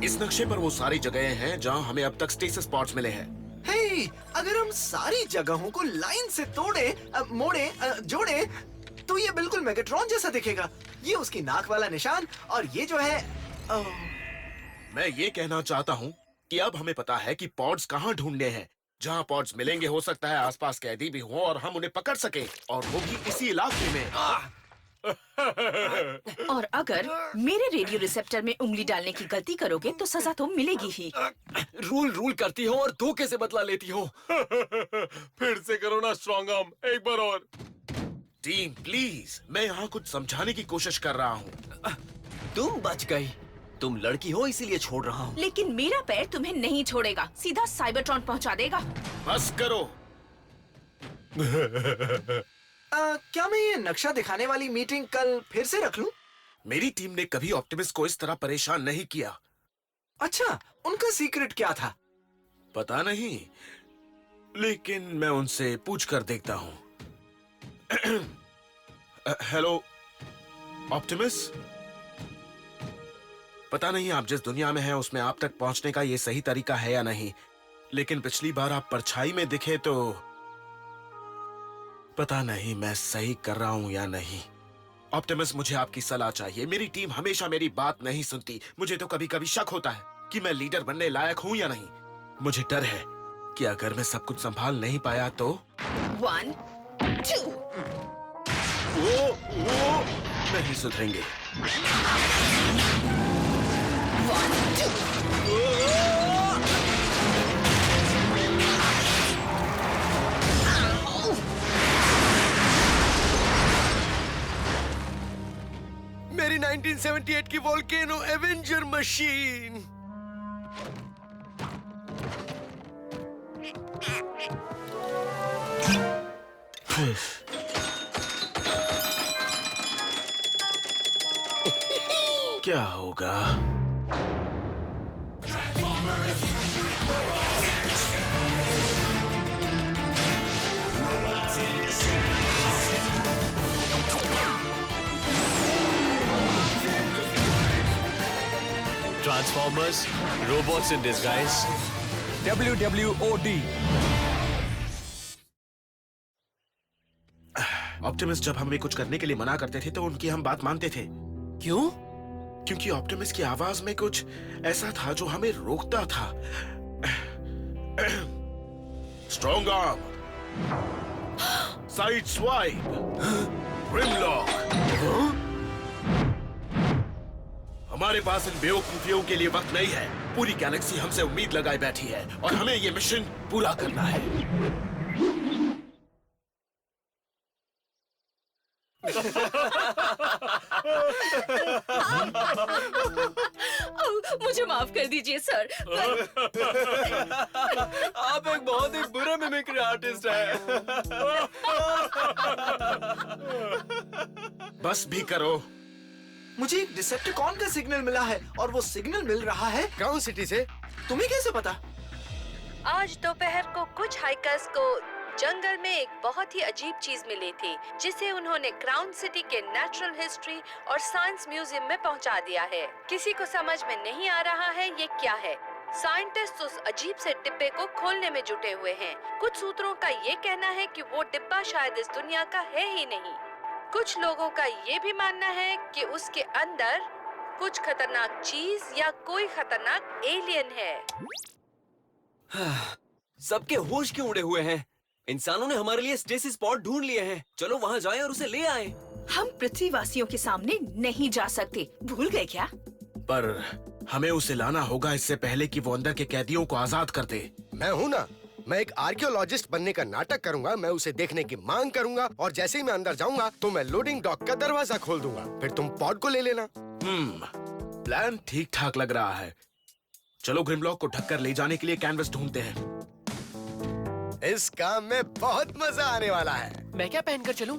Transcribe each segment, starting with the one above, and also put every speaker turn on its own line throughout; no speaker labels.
इस नक्शे पर वो सारी जगहें हैं जहाँ हमें अब तक स्टेसिस पॉड्स मिले हैं।
हे, अगर हम सारी जगहों को लाइन से तोड़े, मोड़े, जोड़े, तो ये बिल्कुल मेगाट्रॉन जैसा दिखेगा। ये उसकी नाक वाला निशान और ये जो है
मैं ये कहना चाहता हूँ कि अब हमें पता है कि पॉड्स कहाँ ढूंढने हैं। जहाँ पॉड्स मिलेंगे हो सकता है आसपास कैदी भी हो और हम उन्हें पकड़ सके, और वो भी इसी इलाके में।
और अगर मेरे रेडियो रिसेप्टर में उंगली डालने की गलती करोगे तो सजा तो मिलेगी ही।
रूल करती हो और धोखे से बदला लेती हो।
फिर से करो ना स्ट्रॉन्ग आर्म, एक बार और।
टीम प्लीज, मैं यहाँ कुछ समझाने की कोशिश कर रहा हूँ।
तुम बच गई। तुम लड़की हो इसीलिए छोड़ रहा हूँ।
लेकिन मेरा पैर तुम्हें नहीं छोड़ेगा, सीधा साइबरट्रॉन पहुंचा देगा।
बस करो।
क्या मैं ये नक्शा दिखाने वाली मीटिंग कल फिर से रख लूं?
मेरी टीम ने कभी ऑप्टिमिस्ट को इस तरह परेशान नहीं किया।
अच्छा, उनका सीक्रेट क्या था?
पता नहीं, लेकिन मैं उनसे पूछ कर देखता हूँ। हेलो ऑप्टिमिस्ट, पता नहीं आप जिस दुनिया में हैं उसमें आप तक पहुंचने का ये सही तरीका है या नहीं, लेकिन पिछली बार आप परछाई में दिखे तो पता नहीं मैं सही कर रहा हूं या नहीं। ऑप्टिमिस्ट, मुझे आपकी सलाह चाहिए। मेरी टीम हमेशा मेरी बात नहीं सुनती। मुझे तो कभी कभी शक होता है कि मैं लीडर बनने लायक हूं या नहीं। मुझे डर है कि अगर मैं सब कुछ संभाल नहीं पाया तो
1, 2
वो नहीं सुधरेंगे।
1, 2
मेरी 1978 की वोल्केनो एवेंजर मशीन।
क्या होगा?
Transformers, robots in disguise, WWOD।
Optimist जब हमें कुछ करने के लिए मना करते थे तो उनकी हम बात मानते थे।
क्यों?
क्योंकि ऑप्टिमिस्ट की आवाज में कुछ ऐसा था जो हमें रोकता था। Strong arm, side swipe, Grimlock. हमारे पास इन बेवकूफियों के लिए वक्त नहीं है। पूरी गैलेक्सी हमसे उम्मीद लगाए बैठी है और हमें ये मिशन पूरा करना है।
मुझे माफ कर दीजिए सर।
आप एक बहुत ही बुरा मिमिक्री आर्टिस्ट है।
बस भी करो।
मुझे एक डिसेप्टिकॉन का सिग्नल मिला है और वो सिग्नल मिल रहा है
ग्राउंड सिटी से।
तुम्हें कैसे पता?
आज दोपहर को कुछ हाइकर्स को जंगल में एक बहुत ही अजीब चीज मिली थी, जिसे उन्होंने ग्राउंड सिटी के नेचुरल हिस्ट्री और साइंस म्यूजियम में पहुंचा दिया है। किसी को समझ में नहीं आ रहा है ये क्या है। साइंटिस्ट उस अजीब से डिब्बे को खोलने में जुटे हुए हैं। कुछ सूत्रों का ये कहना है कि वो डिब्बा शायद इस दुनिया का है ही नहीं। कुछ लोगों का ये भी मानना है कि उसके अंदर कुछ खतरनाक चीज या कोई खतरनाक एलियन है।
सबके होश क्यों उड़े हुए हैं? इंसानों ने हमारे लिए स्टेसिस पॉड ढूंढ लिए हैं। चलो वहाँ जाएं और उसे ले आएं।
हम पृथ्वीवासियों के सामने नहीं जा सकते, भूल गए क्या?
पर हमें उसे लाना होगा इससे पहले कि वो अंदर के कैदियों को आजाद कर दे।
मैं हूँ ना, मैं एक आर्कियोलॉजिस्ट बनने का नाटक करूंगा। मैं उसे देखने की मांग करूंगा और जैसे ही मैं अंदर जाऊंगा तो मैं लोडिंग डॉक का दरवाजा खोल दूंगा। फिर तुम पॉड को ले लेना।
प्लान ठीक ठाक लग रहा है। चलो ग्रिमलॉक को ढककर ले जाने के लिए कैनवस ढूंढते हैं।
इस काम में बहुत मजा आने वाला है।
मैं क्या पहनकर चलूं?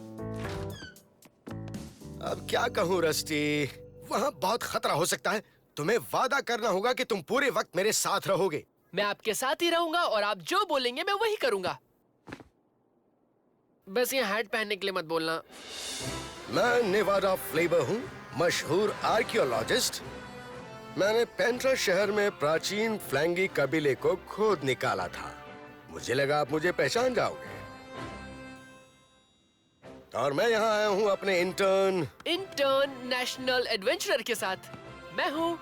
अब क्या कहूँ रस्टी, वहाँ बहुत खतरा हो सकता है। तुम्हें वादा करना होगा कि तुम पूरे वक्त मेरे साथ रहोगे।
मैं आपके साथ ही रहूंगा और आप जो बोलेंगे मैं वही करूंगा। बस ये हैट पहनने के लिए मत बोलना।
मैं नेवादा फ्लेवर हूँ, मशहूर आर्कियोलॉजिस्ट। मैंने पेंट्रा शहर में प्राचीन फ्लैंगी कबीले को खोद निकाला था। मुझे लगा आप मुझे पहचान जाओगे। और मैं यहाँ आया हूँ अपने
इंटर्न नेशनल एडवेंचरर के साथ। मैं हूँ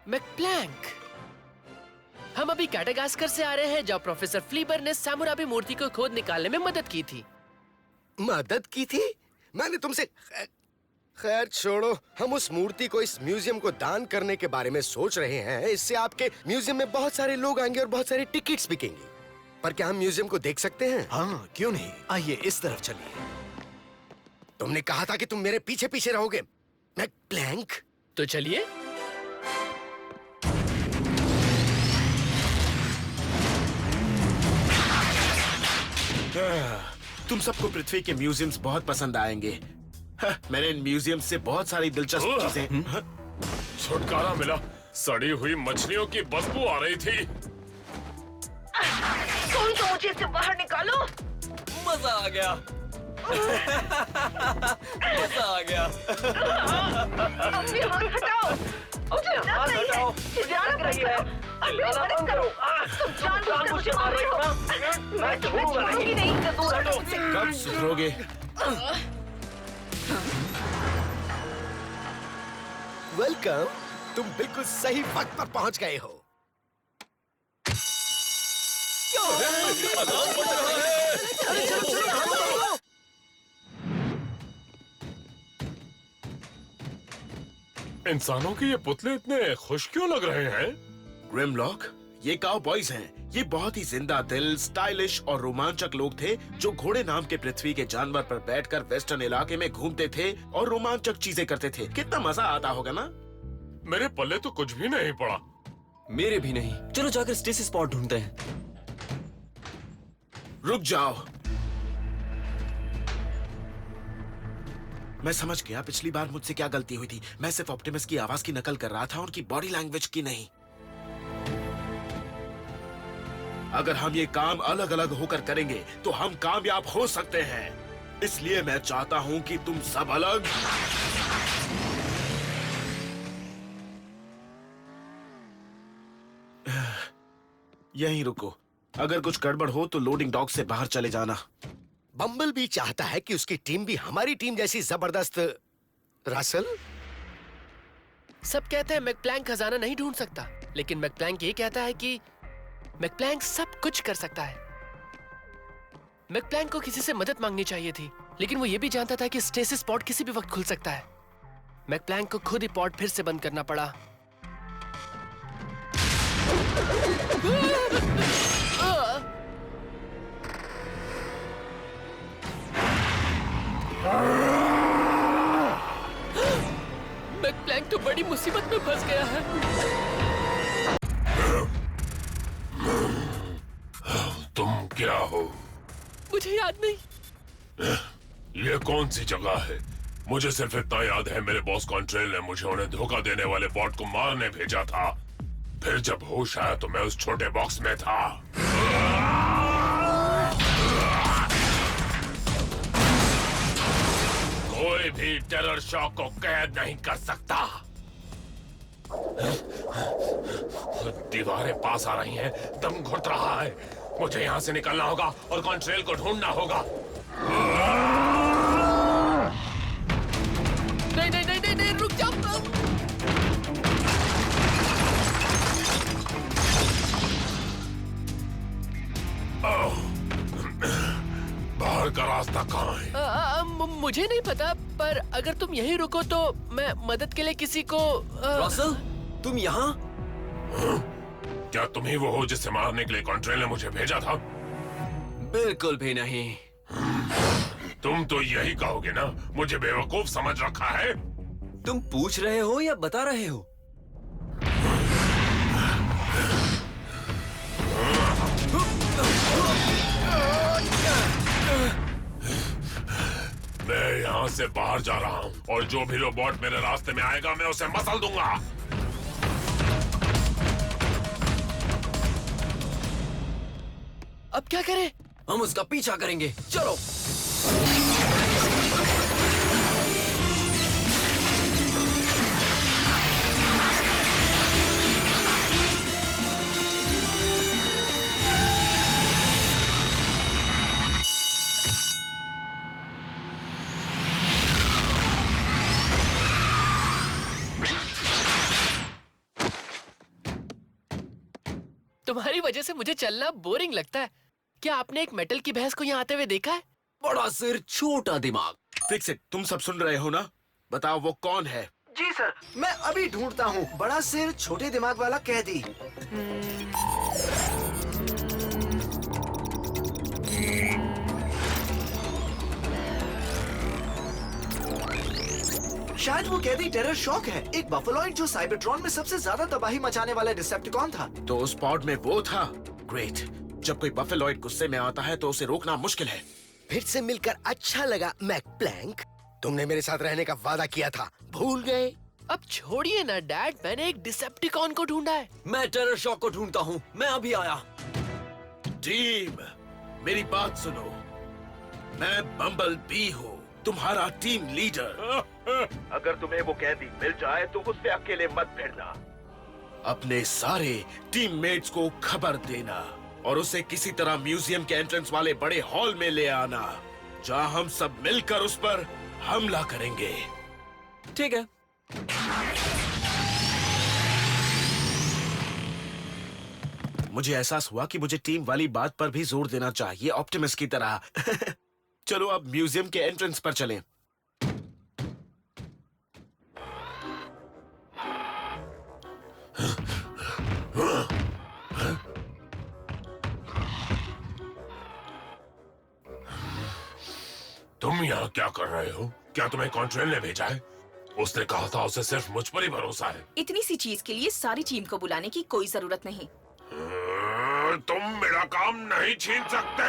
मैकप्लैंक। हम अभी कैटागास्कर से आ रहे हैं, जहाँ प्रोफेसर फ्लीबर ने सामुराबी मूर्ति को खोद निकालने में मदद की थी।
मदद की थी? मैंने तुमसे खैर छोड़ो, हम उस मूर्ति को इस म्यूजियम को दान करने के बारे में सोच रहे हैं। इससे आपके म्यूजियम में बहुत सारे लोग आएंगे और बहुत सारे टिकट्स बिकेंगी। पर क्या हम म्यूजियम को देख सकते हैं?
हाँ, क्यों नहीं? आइए इस तरफ चलिए।
तुमने कहा था कि तुम मेरे पीछे पीछे रहोगे मैकप्लैंक।
तो चलिए।
तुम सबको पृथ्वी के म्यूजियम्स बहुत पसंद आएंगे। मैंने इन म्यूजियम से बहुत सारी दिलचस्प चीजें।
छुटकारा मिला। सड़ी हुई मछलियों की बदबू आ रही थी।
कोई तो मुझे इससे बाहर निकालो।
मजा आ गया। मजा आ गया।
अपने हाथ हटाओ। हाथ हटाओ। ध्यान लग रही है। मदद करो। तुम जानबूझकर मुझे मार रहे हो। मैं तुम्हें छोड़ूंगी नहीं।
कब सुधरोगे?
वेलकम। तुम बिल्कुल सही वक्त पर पहुंच गए हो।
इंसानों के ये पुतले इतने खुश क्यों लग रहे हैं?
ग्रिमलॉक, ये काउबॉयज हैं। ये बहुत ही जिंदा दिल, स्टाइलिश और रोमांचक लोग थे जो घोड़े नाम के पृथ्वी के जानवर पर बैठकर वेस्टर्न इलाके में घूमते थे और रोमांचक चीजें करते थे। कितना मजा आता होगा ना?
मेरे पल्ले तो कुछ भी नहीं पड़ा।
मेरे भी नहीं। चलो जाकर स्टेसी स्पॉट ढूंढते हैं।
रुक जाओ। मैं समझ गया पिछली बार मुझसे क्या गलती हुई थी। मैं सिर्फ ऑप्टिमस की आवाज की नकल कर रहा था, उनकी बॉडी लैंग्वेज की नहीं। अगर हम ये काम अलग अलग होकर करेंगे तो हम कामयाब हो सकते हैं। इसलिए मैं चाहता हूं कि तुम सब अलग यहीं रुको। अगर कुछ गड़बड़ हो तो लोडिंग डॉक से बाहर चले जाना।
बम्बल भी चाहता है कि उसकी टीम भी हमारी टीम जैसी जबरदस्त। रसल,
सब कहते हैं मैकप्लैंक खजाना नहीं ढूंढ सकता, लेकिन मैकप्लैंक ये कहता है कि मैकप्लैंक सब कुछ कर सकता है। मैकप्लैंक को किसी से मदद मांगनी चाहिए थी, लेकिन वो ये भी जानता था कि स्टेसिस पॉड किसी भी वक्त खुल सकता है। मैकप्लैंक को खुद ही पॉड फिर से बंद करना पड़ा। मैकप्लैंक तो बड़ी मुसीबत में फंस गया है।
तुम क्या हो?
मुझे याद नहीं।
ये कौन सी जगह है? मुझे सिर्फ इतना याद है, मेरे बॉस कॉन्ट्रेल ने मुझे उन्हें धोखा देने वाले बॉट को मारने भेजा था। फिर जब होश आया तो मैं उस छोटे बॉक्स में था। कोई भी टेरर शॉक को कैद नहीं कर सकता। दीवारें पास आ रही हैं, दम घुट रहा है। मुझे यहाँ से निकलना होगा और कॉन्ट्रेल को ढूंढना होगा।
नहीं नहीं नहीं नहीं, नहीं रुक जाओ।
बाहर का रास्ता कहाँ है?
मुझे नहीं पता, पर अगर तुम यहीं रुको तो मैं मदद के लिए किसी को
रसल, तुम यहाँ?
क्या तुम ही वो हो जिसे मारने के लिए कॉन्ट्रेल ने मुझे भेजा था?
बिल्कुल भी नहीं।
तुम तो यही कहोगे ना, मुझे बेवकूफ समझ रखा है।
तुम पूछ रहे हो या बता रहे हो?
मैं यहाँ से बाहर जा रहा हूँ और जो भी रोबोट मेरे रास्ते में आएगा मैं उसे मसल दूंगा।
अब क्या करें?
हम उसका पीछा करेंगे। चलो।
तुम्हारी वजह से मुझे चलना बोरिंग लगता है। क्या आपने एक मेटल की भैंस को यहाँ आते हुए देखा है?
बड़ा सिर छोटा दिमाग।
फिक्स इट, तुम सब सुन रहे हो ना? बताओ वो कौन है?
जी सर, मैं अभी ढूंढता हूँ। बड़ा सिर छोटे दिमाग वाला कैदी। शायद वो कैदी टेरर शॉक है, एक बफेलॉइड जो साइबरट्रॉन में सबसे ज्यादा तबाही मचाने वाला डिसेप्टिकॉन था।
तो उस पॉड में वो था। ग्रेट। जब कोई बफेलॉइड गुस्से में आता है तो उसे रोकना मुश्किल है।
फिर से मिलकर अच्छा लगा मैकप्लैंक। तुमने मेरे साथ रहने का वादा किया था, भूल गए?
अब छोड़िए ना डैड, मैंने एक डिसेप्टिकॉन को ढूंढा है।
मैं टेरर शॉक को ढूंढता हूँ, मैं अभी आया।
टीम, मेरी बात सुनो। मैं बम्बल बी हूँ, तुम्हारा टीम लीडर। अगर तुम्हें वो कैदी मिल जाए तो उससे अकेले मत फिरना। अपने सारे टीममेट्स को खबर देना और उसे किसी तरह म्यूजियम के एंट्रेंस वाले बड़े हॉल में ले आना, जहाँ हम सब मिलकर उस पर हमला करेंगे।
ठीक है।
मुझे एहसास हुआ कि मुझे टीम वाली बात पर भी जोर देना चाहिए, ऑप्टिमस की तरह। चलो अब म्यूजियम के एंट्रेंस पर चलें।
तुम यहाँ क्या कर रहे हो? क्या तुम्हें कॉन्ट्रेल ने भेजा है? उसने कहा था उसे सिर्फ मुझ पर ही भरोसा है।
इतनी सी चीज के लिए सारी टीम को बुलाने की कोई जरूरत नहीं।
तुम मेरा काम नहीं छीन सकते।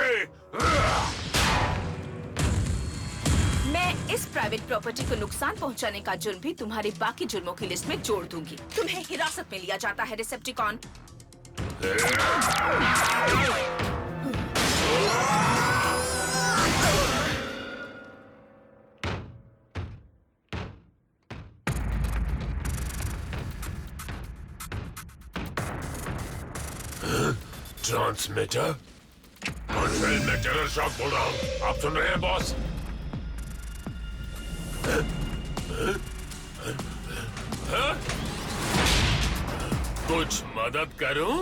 मैं इस प्राइवेट प्रॉपर्टी को नुकसान पहुंचाने का जुर्म भी तुम्हारे बाकी जुर्मों की लिस्ट में जोड़ दूंगी। तुम्हें हिरासत में लिया जाता है डिसेप्टिकॉन।
ट्रांसमीटर, कॉन्ट्रेल में टेरर शॉक बोल रहा हूँ। आप सुन रहे हैं बॉस? कुछ मदद करूं?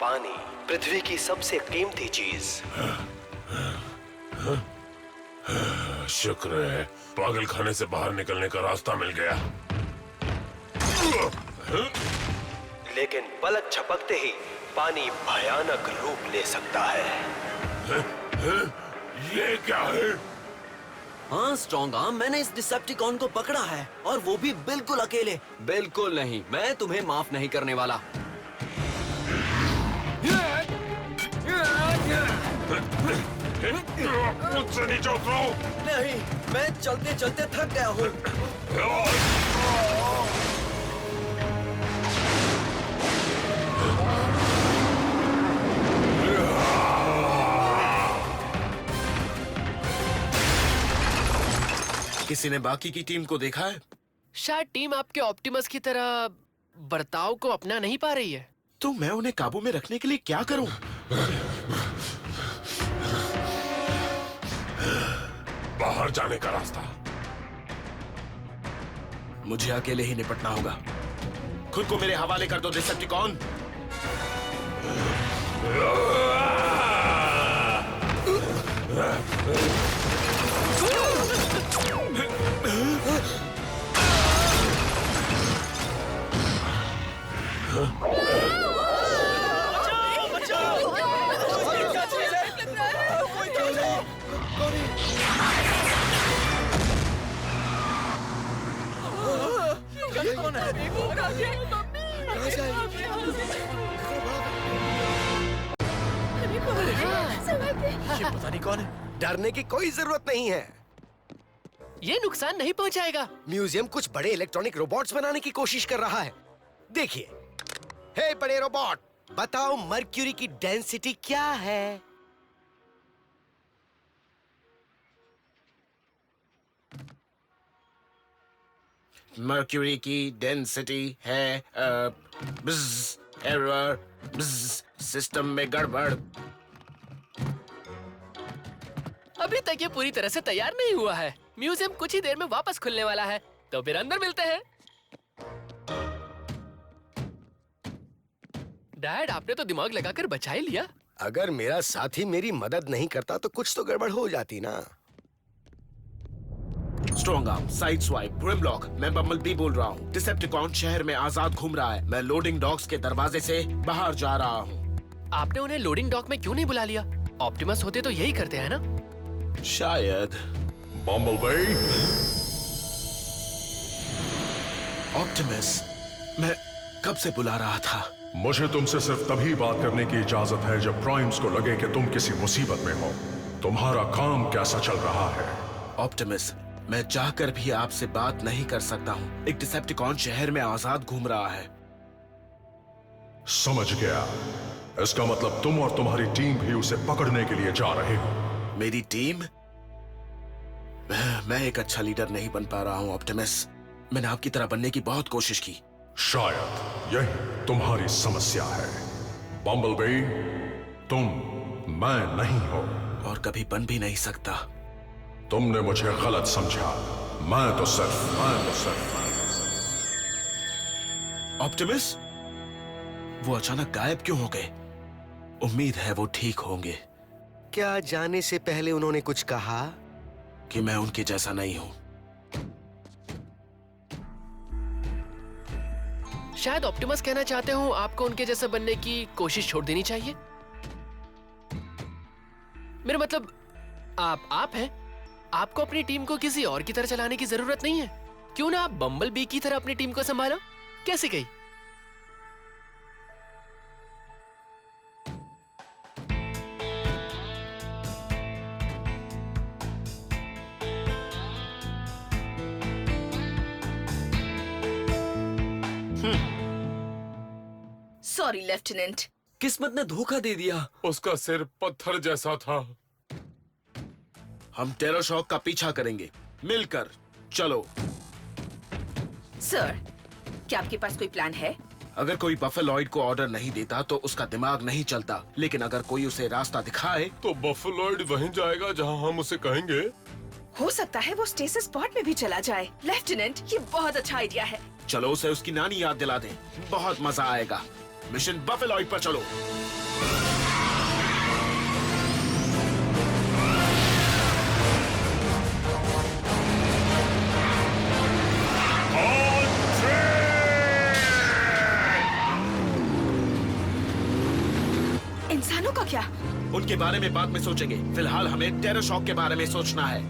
पानी पृथ्वी की सबसे कीमती चीज।
शुक्र है पागल खाने से बाहर निकलने का रास्ता मिल गया।
लेकिन पलक झपकते ही पानी भयानक रूप ले सकता है।
ये क्या है?
हाँ स्ट्रॉन्ग आर्म, मैंने इस डिसेप्टिकॉन को पकड़ा है और वो भी बिल्कुल अकेले। बिल्कुल नहीं, मैं तुम्हें माफ नहीं करने वाला।
मुझसे नीचे उतरो।
नहीं, मैं चलते चलते थक गया हूँ।
किसी ने बाकी की टीम को देखा है?
शायद टीम आपके ऑप्टिमस की तरह बर्ताव को अपना नहीं पा रही है।
तो मैं उन्हें काबू में रखने के लिए क्या करूं?
बाहर जाने का रास्ता।
मुझे अकेले ही निपटना होगा। खुद को मेरे हवाले कर दो डिसेप्टिकॉन।
पता नहीं कौन है। डरने की कोई जरूरत नहीं है।
ये नुकसान नहीं पहुंचाएगा।
म्यूजियम कुछ बड़े इलेक्ट्रॉनिक रोबोट्स बनाने की कोशिश कर रहा है। देखिए, हे बड़े रोबोट, बताओ मर्क्यूरी की डेंसिटी क्या है?
मर्क्यूरी की डेंसिटी है एरर, सिस्टम में गड़बड़।
अभी तक ये पूरी तरह से तैयार नहीं हुआ है। म्यूजियम कुछ ही देर में वापस खुलने वाला है, तो फिर अंदर मिलते हैं। डैड, आपने तो दिमाग लगाकर बचा ही लिया।
अगर मेरा साथी मेरी मदद नहीं करता तो कुछ तो गड़बड़ हो जाती ना।
Strong arm, side swipe, Grimlock. मैं बम्बलबी बोल रहा हूँ। डिसेप्टिकॉन शहर में आजाद घूम रहा है। मैं लोडिंग डॉक्स के दरवाजे से बाहर जा रहा हूँ।
आपने उन्हें लोडिंग डॉक में क्यों नहीं बुला लिया? ऑप्टिमस होते तो यही करते हैं ना?
शायद।
बम्बलबी,
ऑप्टिमस, मैं कब से बुला रहा था।
मुझे तुमसे सिर्फ तभी बात करने की इजाजत है जब प्राइम्स को लगे कि तुम किसी मुसीबत में हो। तुम्हारा काम कैसा चल रहा है?
ऑप्टिमस, मैं चाहकर भी आपसे बात नहीं कर सकता हूँ। एक डिसेप्टिकॉन शहर में आजाद घूम रहा है।
समझ गया। इसका मतलब तुम और तुम्हारी टीम भी उसे पकड़ने के लिए जा रहे हो।
मेरी टीम? मैं एक अच्छा लीडर नहीं बन पा रहा हूँ ऑप्टिमस। मैंने आपकी तरह बनने की बहुत कोशिश की।
शायद यही तुम्हारी समस्या है। बम्बलबी, तुम मैं नहीं हो
और कभी बन भी नहीं सकता।
तुमने मुझे गलत समझा। मैं तो सिर्फ
ऑप्टिमस, वो अचानक गायब क्यों हो गए? उम्मीद है वो ठीक होंगे।
क्या जाने से पहले उन्होंने कुछ कहा?
कि मैं उनके जैसा नहीं हूं।
शायद ऑप्टिमस कहना चाहते हो आपको उनके जैसा बनने की कोशिश छोड़ देनी चाहिए। मेरा मतलब आप हैं। आपको अपनी टीम को किसी और की तरह चलाने की जरूरत नहीं है। क्यों ना आप बम्बल बी की तरह अपनी टीम को संभालो? कैसे कही?
Sorry lieutenant.
किस्मत ने धोखा दे दिया।
उसका सिर पत्थर जैसा था।
हम टेरर शॉक का पीछा करेंगे मिलकर। चलो।
सर, क्या आपके पास कोई प्लान है?
अगर कोई बफेलॉइड को ऑर्डर नहीं देता तो उसका दिमाग नहीं चलता, लेकिन अगर कोई उसे रास्ता दिखाए
तो बफेलॉइड वहीं जाएगा जहां हम उसे कहेंगे।
हो सकता है वो स्टेसिस पॉड में भी चला जाए। लेफ्टिनेंट, ये बहुत अच्छा आइडिया है।
चलो उसे उसकी नानी याद दिला दें। बहुत मजा आएगा। मिशन बफेलॉइड पर चलो।
इंसानों का क्या?
उनके बारे में बाद में सोचेंगे। फिलहाल हमें टेरर शॉक के बारे में सोचना है।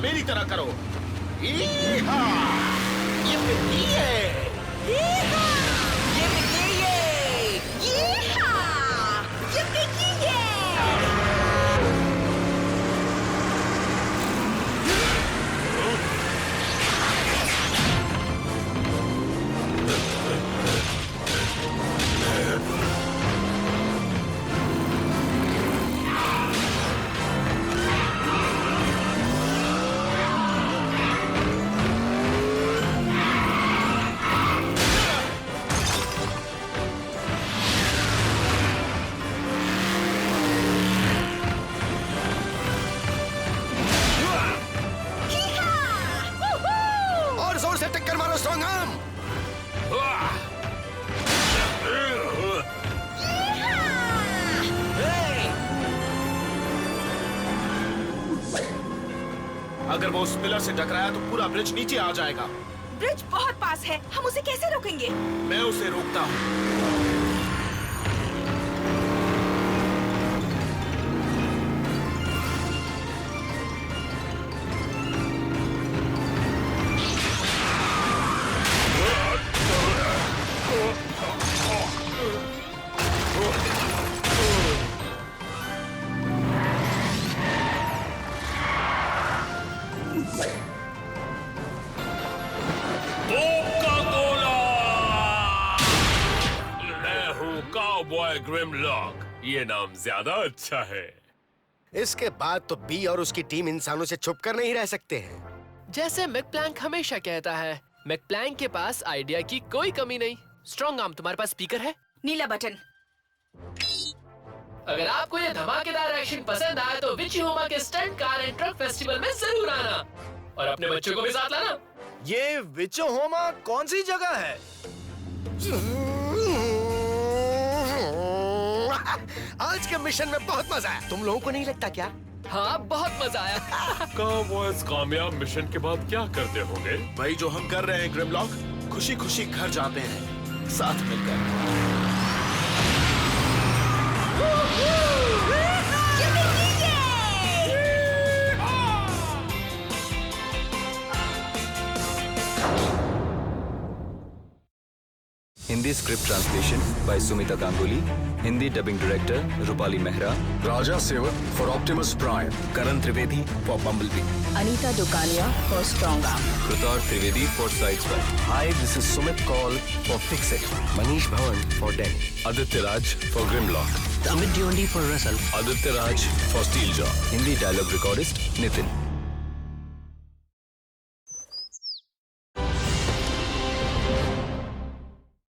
मेरी तरह करो। ईहा!
और जोर से टक्कर मारो स्ट्रॉन्ग आर्म।
अगर वो उस पिलर से टकराया तो पूरा ब्रिज नीचे आ जाएगा।
ब्रिज बहुत पास है, हम उसे कैसे रोकेंगे?
मैं उसे रोकता हूँ।
काउबॉय ग्रिमलॉक, ये नाम ज्यादा अच्छा है।
इसके बाद तो बी और उसकी टीम इंसानों से छुपकर नहीं रह सकते हैं।
जैसे मैक प्लैंक हमेशा कहता है, मैकप्लैंक के पास आइडिया की कोई कमी नहीं। स्ट्रॉन्ग आर्म, तुम्हारे पास स्पीकर है?
नीला बटन।
अगर आपको ये धमाकेदार एक्शन पसंद आए तो विचिहोमा के stunt car and truck festival में जरूर आना और अपने बच्चों को भी साथ लाना।
ये विचोहोमा कौन सी जगह है?
आज के मिशन में बहुत मजा आया। तुम लोगों को नहीं लगता क्या?
हाँ, बहुत मजा आया।
काउबॉयज कामयाब मिशन के बाद क्या करते होंगे?
वही जो हम कर रहे हैं ग्रिमलॉक, खुशी खुशी घर जाते हैं साथ मिलकर।
Hindi script translation by Sumita Ganguly, Hindi dubbing director Rupali Mehra,
Raja Sevak for Optimus Prime,
Karan Trivedi for Bumblebee,
Anita Dukania for Strongarm,
Pratar Trivedi for Sideswipe,
hi this is Sumit Kaul for Fixit, Manish Bhavan for Denny,
Aditya Raj for Grimlock,
Amit Dyondi for Russell,
Aditya Raj for Steeljaw, Hindi dialogue recordist Nitin.